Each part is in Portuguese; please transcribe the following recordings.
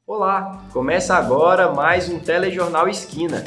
Olá, começa agora mais um Telejornal Esquina.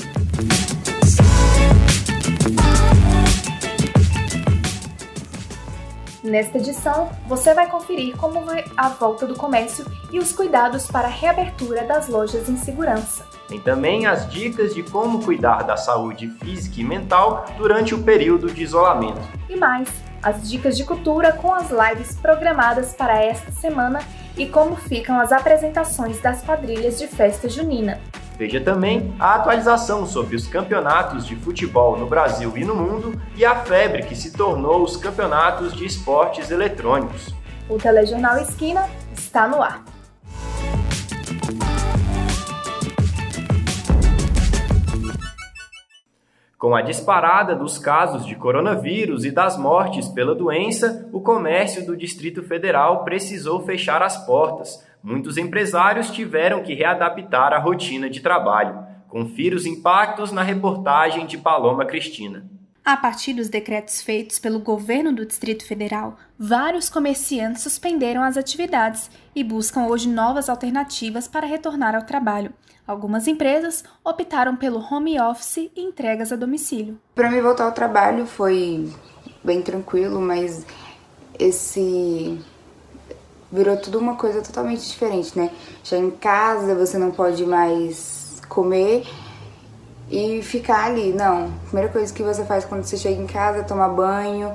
Nesta edição, você vai conferir como vai a volta do comércio e os cuidados para a reabertura das lojas em segurança. Tem também as dicas de como cuidar da saúde física e mental durante o período de isolamento. E mais, as dicas de cultura com as lives programadas para esta semana e como ficam as apresentações das quadrilhas de festa junina. Veja também a atualização sobre os campeonatos de futebol no Brasil e no mundo e a febre que se tornou os campeonatos de esportes eletrônicos. O Telejornal Esquina está no ar. Com a disparada dos casos de coronavírus e das mortes pela doença, o comércio do Distrito Federal precisou fechar as portas. Muitos empresários tiveram que readaptar a rotina de trabalho. Confira os impactos na reportagem de Paloma Cristina. A partir dos decretos feitos pelo governo do Distrito Federal, vários comerciantes suspenderam as atividades e buscam hoje novas alternativas para retornar ao trabalho. Algumas empresas optaram pelo home office e entregas a domicílio. Para mim voltar ao trabalho foi bem tranquilo, mas virou tudo uma coisa totalmente diferente, né? Já em casa você não pode mais comer e ficar ali, não. A primeira coisa que você faz quando você chega em casa é tomar banho,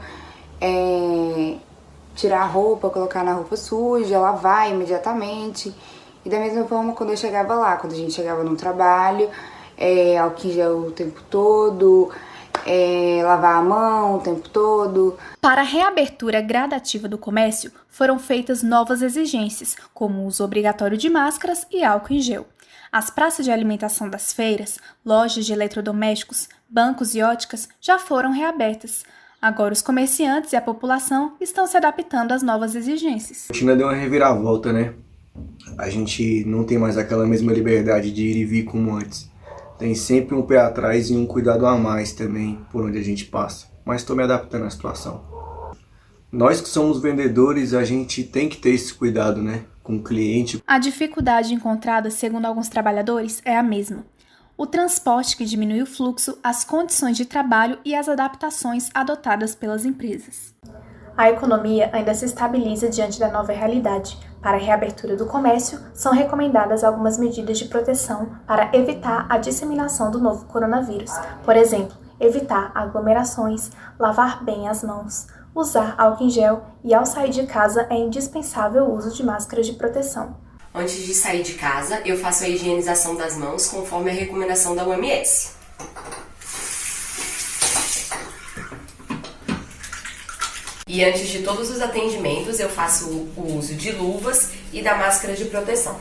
tirar a roupa, colocar na roupa suja, lavar imediatamente. E da mesma forma quando eu chegava lá, quando a gente chegava no trabalho, álcool em gel o tempo todo, lavar a mão o tempo todo. Para a reabertura gradativa do comércio, foram feitas novas exigências, como o uso obrigatório de máscaras e álcool em gel. As praças de alimentação das feiras, lojas de eletrodomésticos, bancos e óticas já foram reabertas. Agora os comerciantes e a população estão se adaptando às novas exigências. A China deu uma reviravolta, né? A gente não tem mais aquela mesma liberdade de ir e vir como antes. Tem sempre um pé atrás e um cuidado a mais também por onde a gente passa. Mas estou me adaptando à situação. Nós que somos vendedores, a gente tem que ter esse cuidado, né? Com o cliente. A dificuldade encontrada, segundo alguns trabalhadores, é a mesma. O transporte que diminui o fluxo, as condições de trabalho e as adaptações adotadas pelas empresas. A economia ainda se estabiliza diante da nova realidade. Para a reabertura do comércio, são recomendadas algumas medidas de proteção para evitar a disseminação do novo coronavírus. Por exemplo, evitar aglomerações, lavar bem as mãos, usar álcool em gel e, ao sair de casa, é indispensável o uso de máscaras de proteção. Antes de sair de casa, eu faço a higienização das mãos conforme a recomendação da OMS. E antes de todos os atendimentos, eu faço o uso de luvas e da máscara de proteção.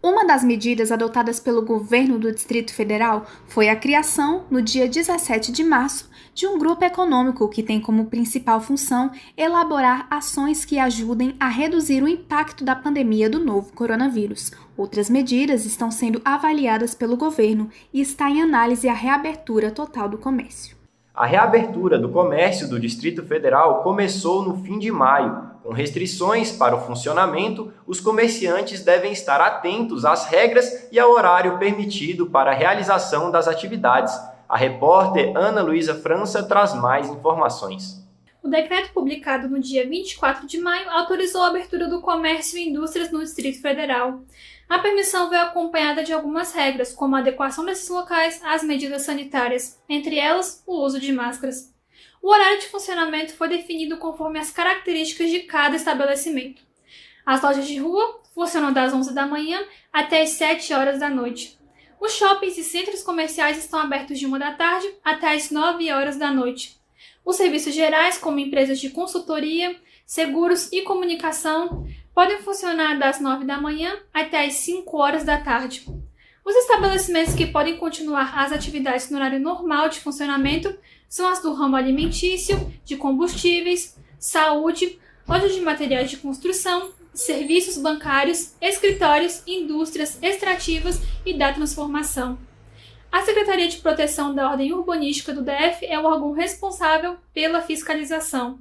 Uma das medidas adotadas pelo governo do Distrito Federal foi a criação, no dia 17 de março, de um grupo econômico que tem como principal função elaborar ações que ajudem a reduzir o impacto da pandemia do novo coronavírus. Outras medidas estão sendo avaliadas pelo governo e está em análise a reabertura total do comércio. A reabertura do comércio do Distrito Federal começou no fim de maio. Com restrições para o funcionamento, os comerciantes devem estar atentos às regras e ao horário permitido para a realização das atividades. A repórter Ana Luísa França traz mais informações. O decreto publicado no dia 24 de maio autorizou a abertura do comércio e indústrias no Distrito Federal. A permissão veio acompanhada de algumas regras, como a adequação desses locais às medidas sanitárias, entre elas o uso de máscaras. O horário de funcionamento foi definido conforme as características de cada estabelecimento. As lojas de rua funcionam das 11 da manhã até as 7 horas da noite. Os shoppings e centros comerciais estão abertos de 1 da tarde até as 9 horas da noite. Os serviços gerais, como empresas de consultoria, seguros e comunicação, podem funcionar das 9 da manhã até as 5 horas da tarde. Os estabelecimentos que podem continuar as atividades no horário normal de funcionamento são as do ramo alimentício, de combustíveis, saúde, lojas de materiais de construção, serviços bancários, escritórios, indústrias extrativas e da transformação. A Secretaria de Proteção da Ordem Urbanística do DF é o órgão responsável pela fiscalização.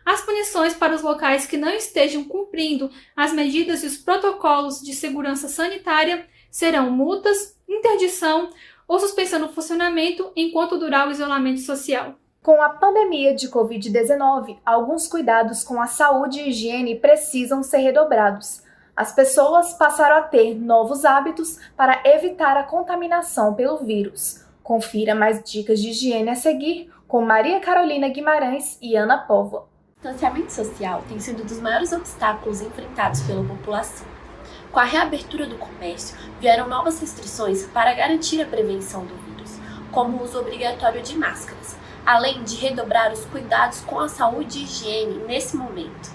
As punições para os locais que não estejam cumprindo as medidas e os protocolos de segurança sanitária serão multas, interdição ou suspensão do funcionamento enquanto durar o isolamento social. Com a pandemia de Covid-19, alguns cuidados com a saúde e higiene precisam ser redobrados. As pessoas passaram a ter novos hábitos para evitar a contaminação pelo vírus. Confira mais dicas de higiene a seguir com Maria Carolina Guimarães e Ana Póvoa. O distanciamento social tem sido um dos maiores obstáculos enfrentados pela população. Com a reabertura do comércio, vieram novas restrições para garantir a prevenção do vírus, como o uso obrigatório de máscaras, além de redobrar os cuidados com a saúde e higiene nesse momento.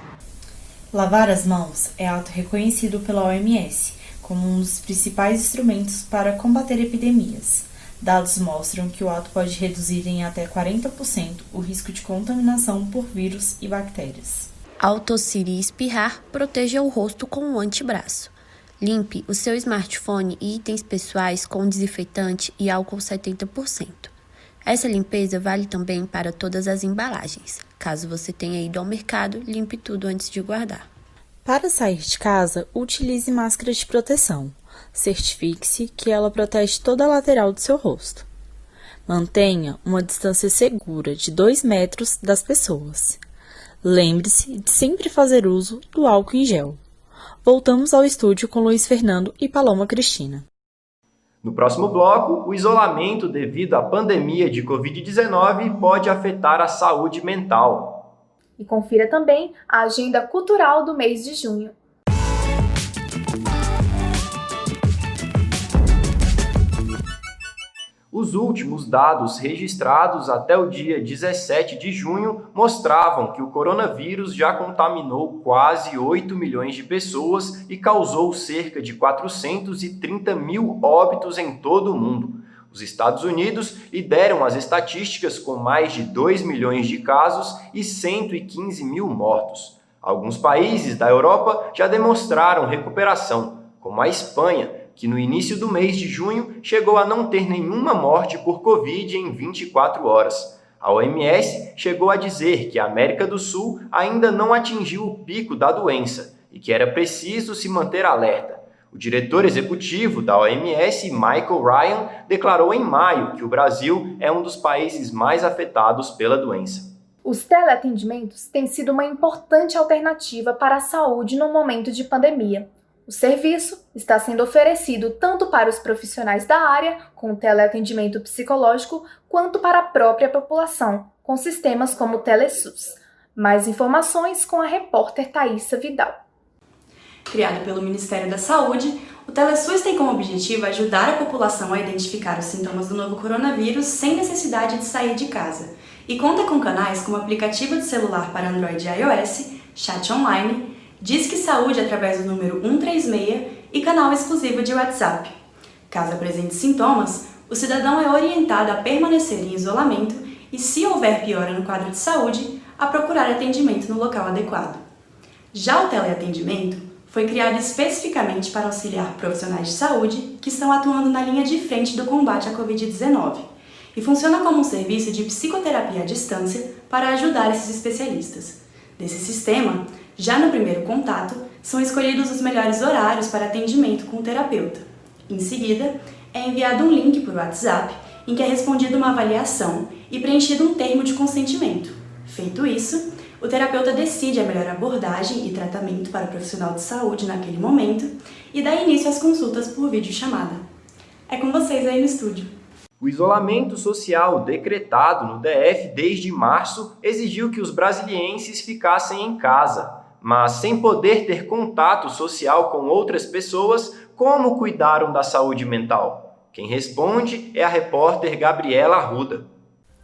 Lavar as mãos é ato reconhecido pela OMS como um dos principais instrumentos para combater epidemias. Dados mostram que o ato pode reduzir em até 40% o risco de contaminação por vírus e bactérias. Ao tossir e espirrar, proteja o rosto com um antebraço. Limpe o seu smartphone e itens pessoais com desinfetante e álcool 70%. Essa limpeza vale também para todas as embalagens. Caso você tenha ido ao mercado, limpe tudo antes de guardar. Para sair de casa, utilize máscara de proteção. Certifique-se que ela protege toda a lateral do seu rosto. Mantenha uma distância segura de 2 metros das pessoas. Lembre-se de sempre fazer uso do álcool em gel. Voltamos ao estúdio com Luiz Fernando e Paloma Cristina. No próximo bloco, o isolamento devido à pandemia de Covid-19 pode afetar a saúde mental. E confira também a agenda cultural do mês de junho. Os últimos dados registrados até o dia 17 de junho mostravam que o coronavírus já contaminou quase 8 milhões de pessoas e causou cerca de 430 mil óbitos em todo o mundo. Os Estados Unidos lideram as estatísticas com mais de 2 milhões de casos e 115 mil mortos. Alguns países da Europa já demonstraram recuperação, como a Espanha, que no início do mês de junho chegou a não ter nenhuma morte por Covid em 24 horas. A OMS chegou a dizer que a América do Sul ainda não atingiu o pico da doença e que era preciso se manter alerta. O diretor executivo da OMS, Michael Ryan, declarou em maio que o Brasil é um dos países mais afetados pela doença. Os teleatendimentos têm sido uma importante alternativa para a saúde no momento de pandemia. O serviço está sendo oferecido tanto para os profissionais da área, com teleatendimento psicológico, quanto para a própria população, com sistemas como o TeleSUS. Mais informações com a repórter Thaísa Vidal. Criado pelo Ministério da Saúde, o TeleSUS tem como objetivo ajudar a população a identificar os sintomas do novo coronavírus sem necessidade de sair de casa, e conta com canais como aplicativo de celular para Android e iOS, chat online, Disque Saúde através do número 136 e canal exclusivo de WhatsApp. Caso apresente sintomas, o cidadão é orientado a permanecer em isolamento e, se houver piora no quadro de saúde, a procurar atendimento no local adequado. Já o teleatendimento foi criado especificamente para auxiliar profissionais de saúde que estão atuando na linha de frente do combate à Covid-19 e funciona como um serviço de psicoterapia à distância para ajudar esses especialistas. Desse sistema, já no primeiro contato, são escolhidos os melhores horários para atendimento com o terapeuta. Em seguida, é enviado um link por WhatsApp em que é respondida uma avaliação e preenchido um termo de consentimento. Feito isso, o terapeuta decide a melhor abordagem e tratamento para o profissional de saúde naquele momento e dá início às consultas por videochamada. É com vocês aí no estúdio. O isolamento social decretado no DF desde março exigiu que os brasilienses ficassem em casa. Mas sem poder ter contato social com outras pessoas, como cuidaram da saúde mental? Quem responde é a repórter Gabriela Arruda.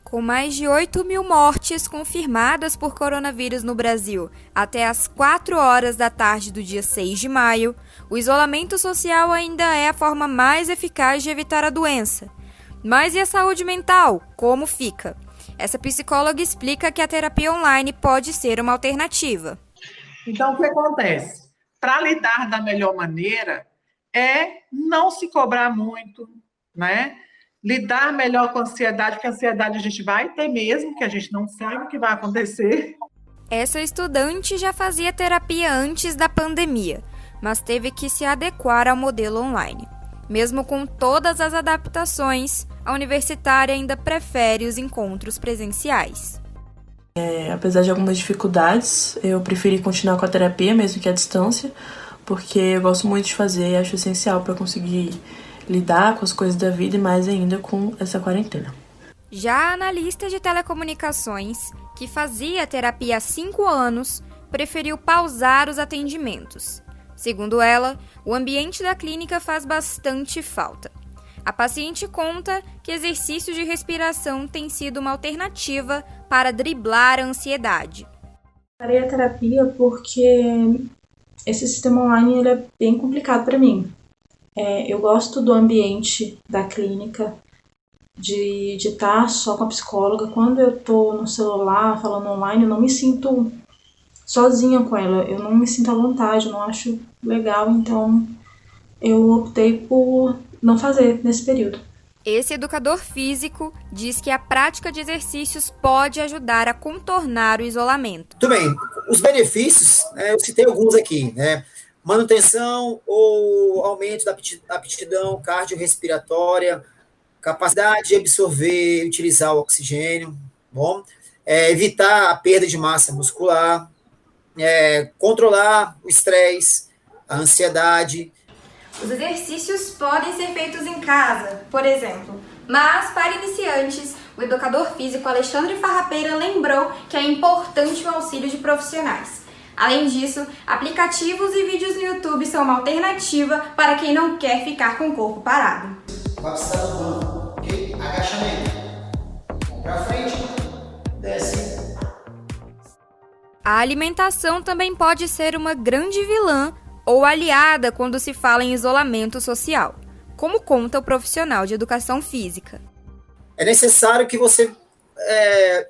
Com mais de 8 mil mortes confirmadas por coronavírus no Brasil até às 4 horas da tarde do dia 6 de maio, o isolamento social ainda é a forma mais eficaz de evitar a doença. Mas e a saúde mental? Como fica? Essa psicóloga explica que a terapia online pode ser uma alternativa. Então, o que acontece? Para lidar da melhor maneira é não se cobrar muito, né? Lidar melhor com a ansiedade, porque a ansiedade a gente vai ter mesmo, que a gente não sabe o que vai acontecer. Essa estudante já fazia terapia antes da pandemia, mas teve que se adequar ao modelo online. Mesmo com todas as adaptações, a universitária ainda prefere os encontros presenciais. Apesar de algumas dificuldades, eu preferi continuar com a terapia, mesmo que à distância, porque eu gosto muito de fazer e acho essencial para conseguir lidar com as coisas da vida e mais ainda com essa quarentena. Já a analista de telecomunicações, que fazia terapia há 5 anos, preferiu pausar os atendimentos. Segundo ela, o ambiente da clínica faz bastante falta. A paciente conta que exercícios de respiração têm sido uma alternativa para driblar a ansiedade. Parei a terapia porque esse sistema online ele é bem complicado para mim. Eu gosto do ambiente da clínica, de estar só com a psicóloga. Quando eu estou no celular falando online, eu não me sinto sozinha com ela, eu não me sinto à vontade, eu não acho legal, então eu optei por não fazer nesse período. Esse educador físico diz que a prática de exercícios pode ajudar a contornar o isolamento. Tudo bem, os benefícios, eu citei alguns aqui, né? Manutenção ou aumento da aptidão cardiorrespiratória, capacidade de absorver e utilizar o oxigênio, bom? Evitar a perda de massa muscular, controlar o estresse, a ansiedade. Os exercícios podem ser feitos em casa, por exemplo, mas para iniciantes, o educador físico Alexandre Farrapeira lembrou que é importante o auxílio de profissionais. Além disso, aplicativos e vídeos no YouTube são uma alternativa para quem não quer ficar com o corpo parado. Agachamento. Para frente, desce. A alimentação também pode ser uma grande vilã ou aliada quando se fala em isolamento social, como conta o profissional de educação física. É necessário que você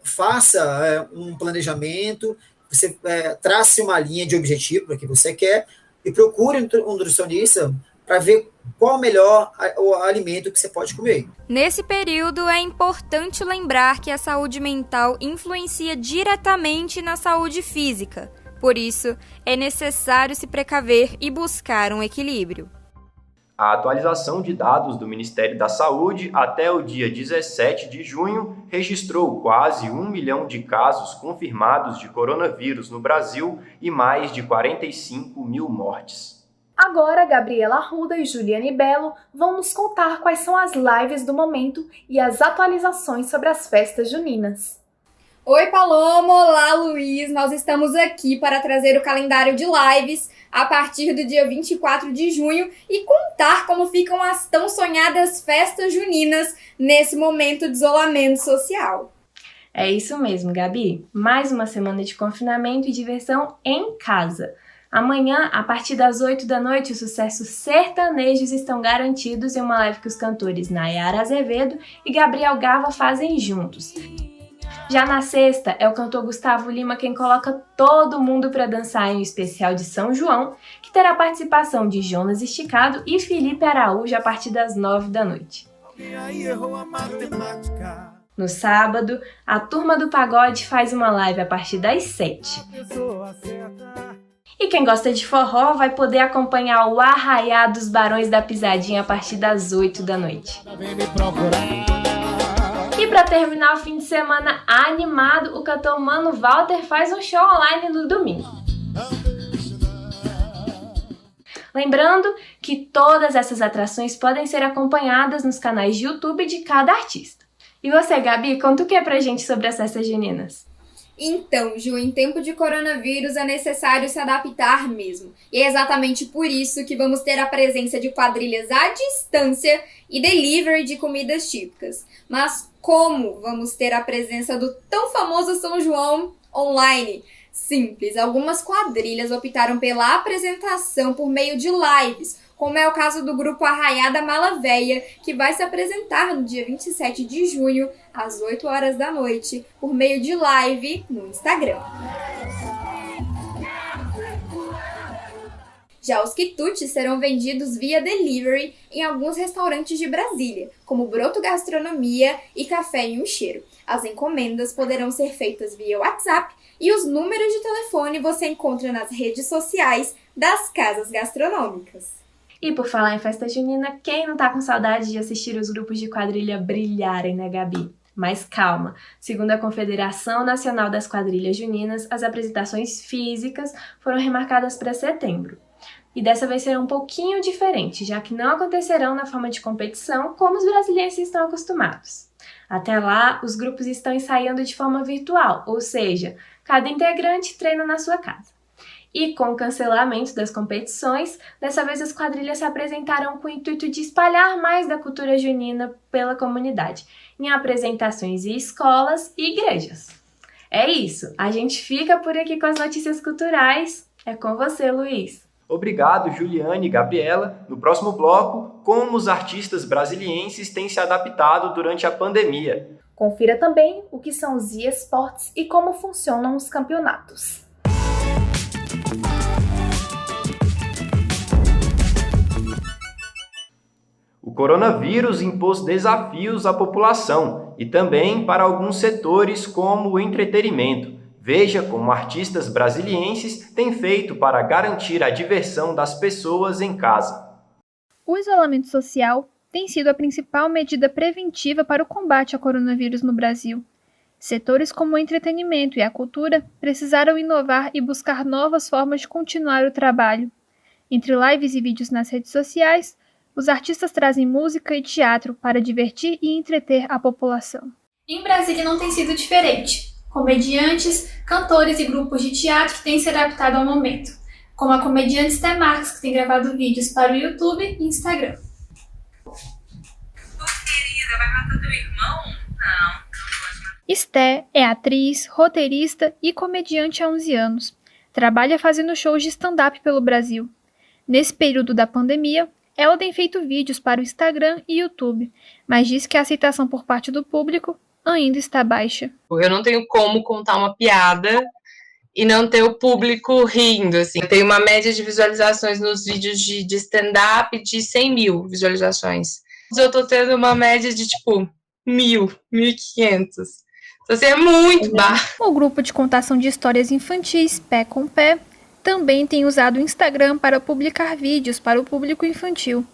faça um planejamento, você trace uma linha de objetivo para que você quer e procure um nutricionista para ver qual o melhor o alimento que você pode comer. Nesse período, é importante lembrar que a saúde mental influencia diretamente na saúde física. Por isso, é necessário se precaver e buscar um equilíbrio. A atualização de dados do Ministério da Saúde até o dia 17 de junho registrou quase 1 milhão de casos confirmados de coronavírus no Brasil e mais de 45 mil mortes. Agora, Gabriela Arruda e Juliane Belo vão nos contar quais são as lives do momento e as atualizações sobre as festas juninas. Oi, Paloma! Olá, Luiz! Nós estamos aqui para trazer o calendário de lives a partir do dia 24 de junho e contar como ficam as tão sonhadas festas juninas nesse momento de isolamento social. É isso mesmo, Gabi. Mais uma semana de confinamento e diversão em casa. Amanhã, a partir das 8 da noite, os sucessos sertanejos estão garantidos em uma live que os cantores Nayara Azevedo e Gabriel Gava fazem juntos. Já na sexta, é o cantor Gustavo Lima quem coloca todo mundo para dançar em um especial de São João, que terá participação de Jonas Esticado e Felipe Araújo a partir das 9 da noite. No sábado, a Turma do Pagode faz uma live a partir das 7. E quem gosta de forró vai poder acompanhar o Arraiá dos Barões da Pisadinha a partir das 8 da noite. E para terminar o fim de semana animado, o cantor Mano Walter faz um show online no domingo. Lembrando que todas essas atrações podem ser acompanhadas nos canais de YouTube de cada artista. E você, Gabi, conta o que pra gente sobre as festas juninas? Então, Ju, em tempo de coronavírus é necessário se adaptar mesmo. E é exatamente por isso que vamos ter a presença de quadrilhas à distância e delivery de comidas típicas. Mas como vamos ter a presença do tão famoso São João online? Simples, algumas quadrilhas optaram pela apresentação por meio de lives, como é o caso do grupo Arraiá da Mala Véia, que vai se apresentar no dia 27 de junho, às 8 horas da noite, por meio de live no Instagram. Já os quitutes serão vendidos via delivery em alguns restaurantes de Brasília, como Broto Gastronomia e Café em um Cheiro. As encomendas poderão ser feitas via WhatsApp e os números de telefone você encontra nas redes sociais das casas gastronômicas. E por falar em festa junina, quem não tá com saudade de assistir os grupos de quadrilha brilharem, né, Gabi? Mas calma, segundo a Confederação Nacional das Quadrilhas Juninas, as apresentações físicas foram remarcadas para setembro. E dessa vez serão um pouquinho diferentes, já que não acontecerão na forma de competição como os brasileiros estão acostumados. Até lá, os grupos estão ensaiando de forma virtual, ou seja, cada integrante treina na sua casa. E com o cancelamento das competições, dessa vez as quadrilhas se apresentaram com o intuito de espalhar mais da cultura junina pela comunidade, em apresentações em escolas e igrejas. É isso, a gente fica por aqui com as notícias culturais. É com você, Luiz. Obrigado, Juliane e Gabriela. No próximo bloco, como os artistas brasilienses têm se adaptado durante a pandemia. Confira também o que são os eSports e como funcionam os campeonatos. O coronavírus impôs desafios à população e também para alguns setores como o entretenimento. Veja como artistas brasilienses têm feito para garantir a diversão das pessoas em casa. O isolamento social tem sido a principal medida preventiva para o combate ao coronavírus no Brasil. Setores como o entretenimento e a cultura precisaram inovar e buscar novas formas de continuar o trabalho. Entre lives e vídeos nas redes sociais, os artistas trazem música e teatro para divertir e entreter a população. Em Brasília não tem sido diferente. Comediantes, cantores e grupos de teatro têm se adaptado ao momento, como a comediante Esté Marques, que tem gravado vídeos para o YouTube e Instagram. Querida, vai matar teu irmão? Não. Esté é atriz, roteirista e comediante há 11 anos. Trabalha fazendo shows de stand-up pelo Brasil. Nesse período da pandemia, ela tem feito vídeos para o Instagram e YouTube, mas diz que a aceitação por parte do público ainda está baixa. Eu não tenho como contar uma piada e não ter o público rindo, assim. Eu tenho uma média de visualizações nos vídeos de stand-up de 100 mil visualizações. Eu tô tendo uma média de, 1.000, 1.500. Então, assim, é muito baixo. O grupo de contação de histórias infantis, Pé com Pé, também tem usado o Instagram para publicar vídeos para o público infantil.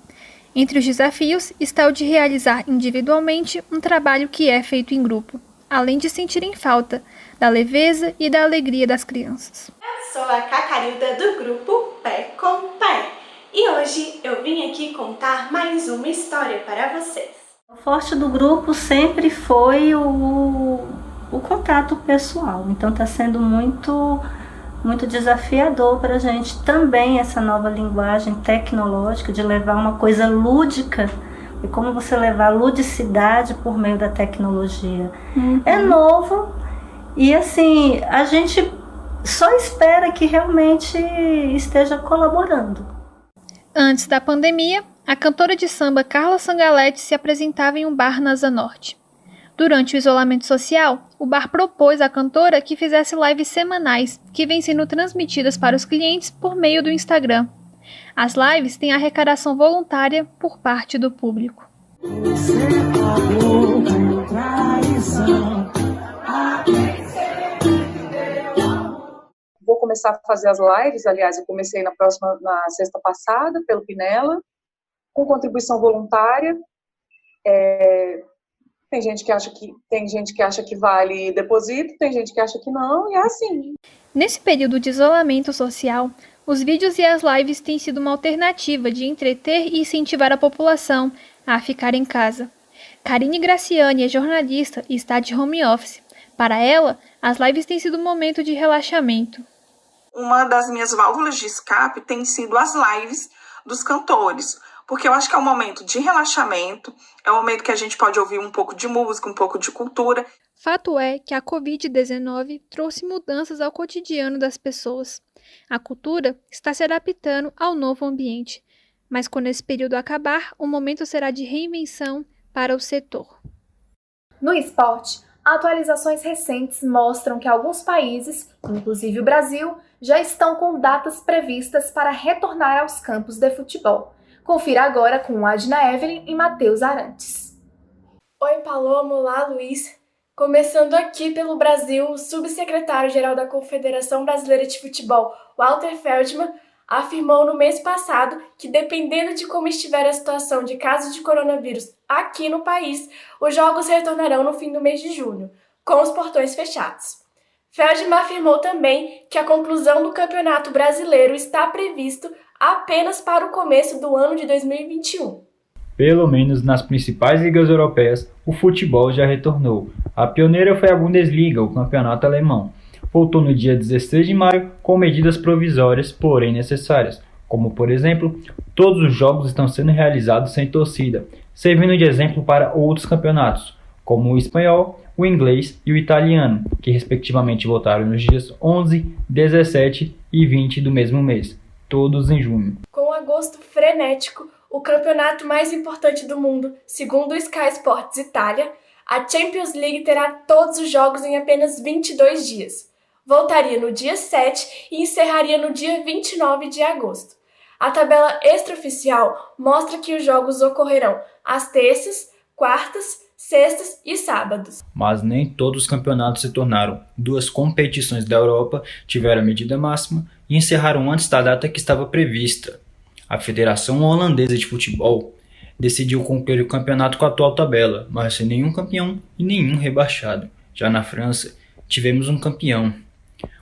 Entre os desafios está o de realizar individualmente um trabalho que é feito em grupo, além de sentirem falta da leveza e da alegria das crianças. Eu sou a Cacarilda do grupo Pé com Pé e hoje eu vim aqui contar mais uma história para vocês. O forte do grupo sempre foi o contato pessoal, então está sendo muito desafiador para a gente também essa nova linguagem tecnológica de levar uma coisa lúdica e como você levar ludicidade por meio da tecnologia. É novo e assim, a gente só espera que realmente esteja colaborando. Antes da pandemia, a cantora de samba Carla Sangalete se apresentava em um bar na Asa Norte. Durante o isolamento social, o bar propôs à cantora que fizesse lives semanais, que vêm sendo transmitidas para os clientes por meio do Instagram. As lives têm arrecadação voluntária por parte do público. Vou começar a fazer as lives, aliás, eu comecei na sexta passada, pelo Pinela, com contribuição voluntária. Tem gente que acha que vale depósito, tem gente que acha que não, e é assim. Nesse período de isolamento social, os vídeos e as lives têm sido uma alternativa de entreter e incentivar a população a ficar em casa. Karine Graciani é jornalista e está de home office. Para ela, as lives têm sido um momento de relaxamento. Uma das minhas válvulas de escape tem sido as lives dos cantores, porque eu acho que é um momento de relaxamento, é um momento que a gente pode ouvir um pouco de música, um pouco de cultura. Fato é que a Covid-19 trouxe mudanças ao cotidiano das pessoas. A cultura está se adaptando ao novo ambiente, mas quando esse período acabar, o momento será de reinvenção para o setor. No esporte, Atualizações recentes mostram que alguns países, inclusive o Brasil, já estão com datas previstas para retornar aos campos de futebol. Confira agora com Adna Evelyn e Matheus Arantes. Oi, Paloma, olá, Luiz. Começando aqui pelo Brasil, o subsecretário-geral da Confederação Brasileira de Futebol, Walter Feldman, afirmou no mês passado que, dependendo de como estiver a situação de casos de coronavírus aqui no país, os jogos retornarão no fim do mês de junho, com os portões fechados. Feldman afirmou também que a conclusão do Campeonato Brasileiro está previsto apenas para o começo do ano de 2021. Pelo menos nas principais ligas europeias, o futebol já retornou. A pioneira foi a Bundesliga, o campeonato alemão. Voltou no dia 16 de maio com medidas provisórias, porém necessárias, como, por exemplo, todos os jogos estão sendo realizados sem torcida, servindo de exemplo para outros campeonatos, como o espanhol, o inglês e o italiano, que respectivamente voltaram nos dias 11, 17 e 20 do mesmo mês, todos em junho. Com agosto frenético, o campeonato mais importante do mundo, segundo o Sky Sports Itália, a Champions League terá todos os jogos em apenas 22 dias. Voltaria no dia 7 e encerraria no dia 29 de agosto. A tabela extraoficial mostra que os jogos ocorrerão às terças, quartas, sextas e sábados. Mas nem todos os campeonatos se tornaram. 2 competições da Europa tiveram a medida máxima e encerraram antes da data que estava prevista. A Federação Holandesa de Futebol decidiu concluir o campeonato com a atual tabela, mas sem nenhum campeão e nenhum rebaixado. Já na França, tivemos um campeão.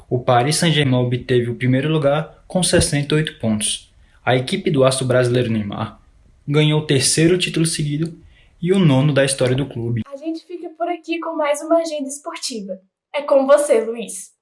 O Paris Saint-Germain obteve o primeiro lugar com 68 pontos. A equipe do astro brasileiro Neymar ganhou o 3º título seguido e o 9º da história do clube. A gente fica por aqui com mais uma agenda esportiva. É com você, Luiz.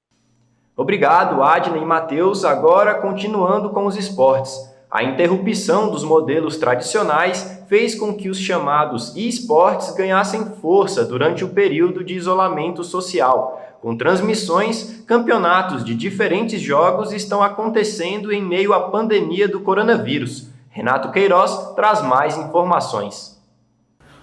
Obrigado, Adna e Matheus. Agora, continuando com os esportes. A interrupção dos modelos tradicionais fez com que os chamados e-esportes ganhassem força durante o período de isolamento social. Com transmissões, campeonatos de diferentes jogos estão acontecendo em meio à pandemia do coronavírus. Renato Queiroz traz mais informações.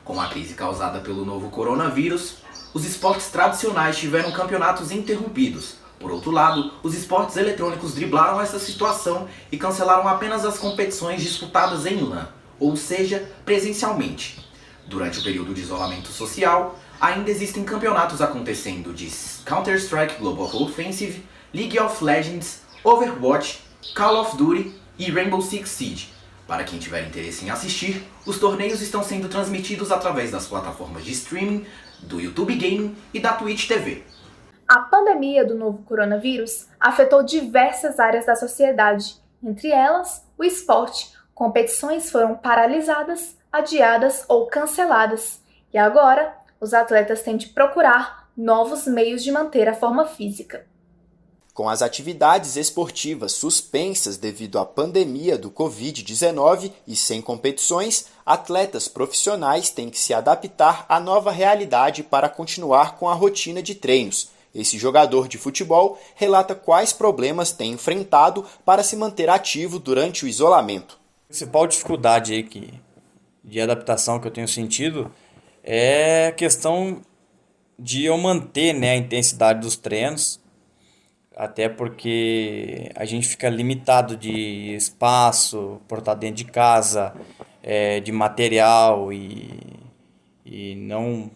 Com a crise causada pelo novo coronavírus, os esportes tradicionais tiveram campeonatos interrompidos. Por outro lado, os esportes eletrônicos driblaram essa situação e cancelaram apenas as competições disputadas em LAN, ou seja, presencialmente. Durante o período de isolamento social, ainda existem campeonatos acontecendo de Counter-Strike Global Offensive, League of Legends, Overwatch, Call of Duty e Rainbow Six Siege. Para quem tiver interesse em assistir, os torneios estão sendo transmitidos através das plataformas de streaming, do YouTube Gaming e da Twitch TV. A pandemia do novo coronavírus afetou diversas áreas da sociedade, entre elas o esporte. Competições foram paralisadas, adiadas ou canceladas. E agora, os atletas têm de procurar novos meios de manter a forma física. Com as atividades esportivas suspensas devido à pandemia do Covid-19 e sem competições, atletas profissionais têm que se adaptar à nova realidade para continuar com a rotina de treinos. Esse jogador de futebol relata quais problemas tem enfrentado para se manter ativo durante o isolamento. A principal dificuldade aí de adaptação que eu tenho sentido é a questão de eu manter, a intensidade dos treinos, até porque a gente fica limitado de espaço, por estar dentro de casa, de material e não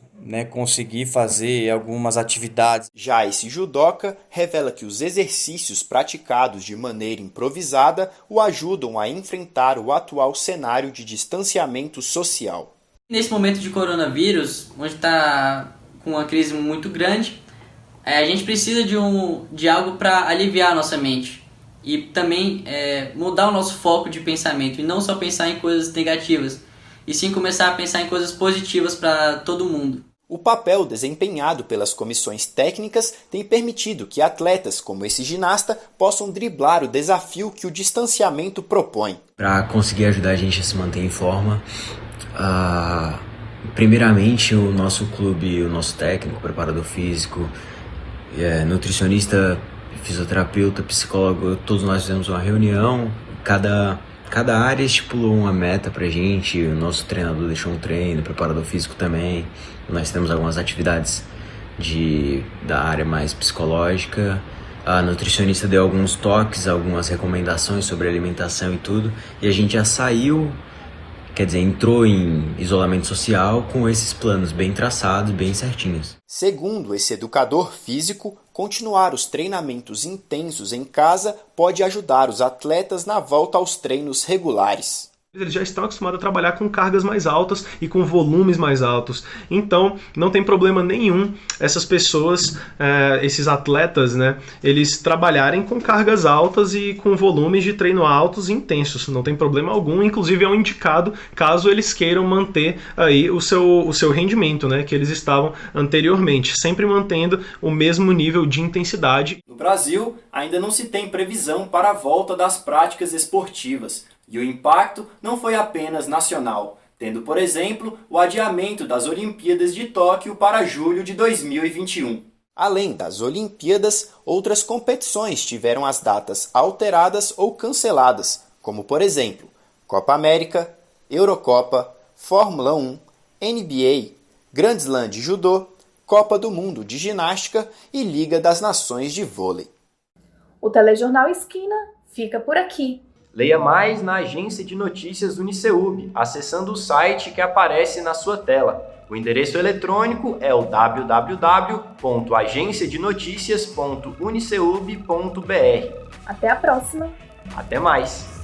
conseguir fazer algumas atividades. Já esse judoca revela que os exercícios praticados de maneira improvisada o ajudam a enfrentar o atual cenário de distanciamento social. Nesse momento de coronavírus, onde está com uma crise muito grande, a gente precisa de algo para aliviar a nossa mente e também mudar o nosso foco de pensamento e não só pensar em coisas negativas, e sim começar a pensar em coisas positivas para todo mundo. O papel desempenhado pelas comissões técnicas tem permitido que atletas como esse ginasta possam driblar o desafio que o distanciamento propõe. Para conseguir ajudar a gente a se manter em forma, primeiramente o nosso clube, o nosso técnico, preparador físico, nutricionista, fisioterapeuta, psicólogo, todos nós fizemos uma reunião, cada área estipulou uma meta pra gente, o nosso treinador deixou um treino, o preparador físico também, nós temos algumas atividades da área mais psicológica. A nutricionista deu alguns toques, algumas recomendações sobre alimentação e tudo, e a gente já saiu, entrou em isolamento social com esses planos bem traçados, bem certinhos. Segundo esse educador físico, continuar os treinamentos intensos em casa pode ajudar os atletas na volta aos treinos regulares. Eles já estão acostumados a trabalhar com cargas mais altas e com volumes mais altos. Então, não tem problema nenhum essas pessoas, esses atletas, né, eles trabalharem com cargas altas e com volumes de treino altos e intensos. Não tem problema algum, inclusive é um indicado caso eles queiram manter aí o seu rendimento, né, que eles estavam anteriormente, sempre mantendo o mesmo nível de intensidade. No Brasil, ainda não se tem previsão para a volta das práticas esportivas. E o impacto não foi apenas nacional, tendo, por exemplo, o adiamento das Olimpíadas de Tóquio para julho de 2021. Além das Olimpíadas, outras competições tiveram as datas alteradas ou canceladas, como, por exemplo, Copa América, Eurocopa, Fórmula 1, NBA, Grand Slam de Judô, Copa do Mundo de Ginástica e Liga das Nações de Vôlei. O Telejornal Esquina fica por aqui. Leia mais na agência de notícias Uniceub, acessando o site que aparece na sua tela. O endereço eletrônico é o www.agenciadenoticias.uniceub.br. Até a próxima! Até mais!